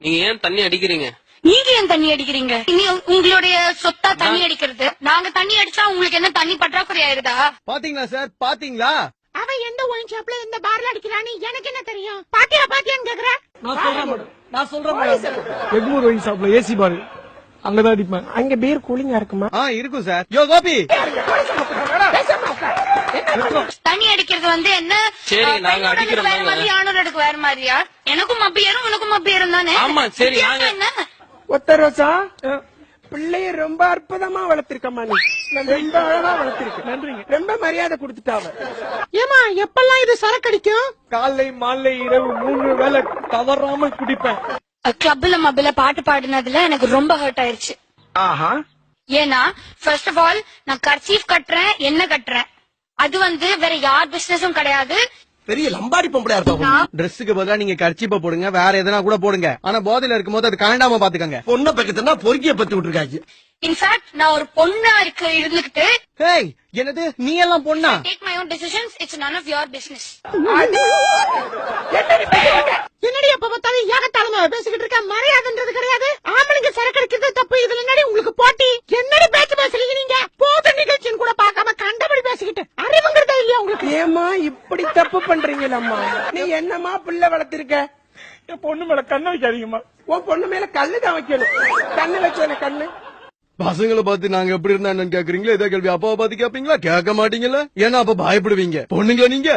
நீங்க ஏன் தண்ணி அடிக்கிறீங்க? நீங்க ஏன் தண்ணி அடிக்கிறீங்க? நீ உங்களுடைய சொத்தா தண்ணி அடிக்கிறது. நாங்க தண்ணி அடிச்சா உங்களுக்கு என்ன தண்ணி பற்றாக்குறை ஆயிருதா? பாத்தீங்களா சார், பாத்தீங்களா? அவன் எந்த ஒயின் ஷாப்ல எந்த பார்ல அடிக்கிறான்னு எனக்கு என்ன தெரியும்? பாத்தியான்னு கேக்குற? நான் சொல்றேன் எக்மூர் ஒயின் ஷாப்ல ஏசி பாரு, அங்கதான் அடிப்பேன். அங்க பீர் கூலிங்கா இருக்குமா? இருக்கும் சார். யோ கோபி, தண்ணி அடிக்கிறது என்ன? சரி, நாங்க அடிக்கிறோம். வேற மாதிரி, ஆணோருக்கு வேற மாதிரியா? எனக்கும் மப்பி ஏறும் உனக்கும் மப்பி ஏறும் தானே? ஆமா, சரி. நாங்க என்ன ஒத்த ரோசா பிள்ளைய ரொம்ப அற்புதமா வளர்த்திருக்கமா, நீ ரொம்ப அழகா வளர்த்திருக்க. நன்றிங்க. ரொம்ப மரியாதை கொடுத்துட்டாவ. ஏமா எப்பெல்லாம் இது சரக்கடிக்கும்? காலை மாலை இரவு 3 வேளை தவறாமல் குடிப்பேன். கிளப்ல மப்பில பாட்டு பாடினதுல எனக்கு ரொம்ப ஹர்ட் ஆயிருச்சு. ஆஹா. ஏன்னா ஃபர்ஸ்ட் ஆஃப் ஆல் நான் கர்ச்சீஃப் கட்டுறேன், என்ன கட்டுறேன், அது வேற யார் பிசினஸும் கிடையாது. பெரிய லம்பாடி பொம்பளையா இருப்பா. ட்ரெஸ்ஸுக்கு பதிலா நீங்க கர்ச்சீப்ப போடுங்க, வேற எதனா கூட போடுங்க. ஆனா போதையில இருக்கும்போது அது காண்டாம பாத்துக்கங்க. பொண்ணை பக்கத்துனா பொறுக்கிய பத்தி விட்டுருக்காங்க. இன்ஃபேக்ட் நான் ஒரு பொண்ணா இருந்துகிட்டு ஹேய், என்னது நீ எல்லாம் பொண்ணா? Take my own decisions. It's none of your business. என்னடி எப்ப பார்த்தாலும் ஏகத்தாளமா பேசிக்கிட்டு இருக்க? மரியாதைன்றது கிடையாது. ஆம்பளைங்க சரக்கு அடிக்கிறது தப்பு. இதுல என்னடி உங்களுக்கு போட்டி? என்னடி பேச்சு பேசுறீங்க நீங்க? போது நிகழ்ச்சின்னு கூட பார்க்காம கண்டபடி பேசிக்கிட்டு அறிவுங்கிறதா இல்லையா உங்களுக்கு? ஏமா இப்படி தப்பு பண்றீங்களம்மா? நீ என்னமா பிள்ளை வளர்த்திருக்க? என் பொண்ணு மேல கண்ணை வைக்காதீங்கம்மா. உன் பொண்ணு மேல கல்லுதான் வைக்கணும். கண்ணு வச்சேன கண்ணு. பசங்களை பார்த்து நாங்க எப்படி இருந்தா என்னன்னு கேக்குறீங்களா? இதே கேள்வி அப்பாவை பார்த்து கேப்பீங்களா? கேட்க மாட்டீங்களா? ஏன்னா அப்ப பயப்படுவீங்க. பொண்ணுங்களா நீங்க?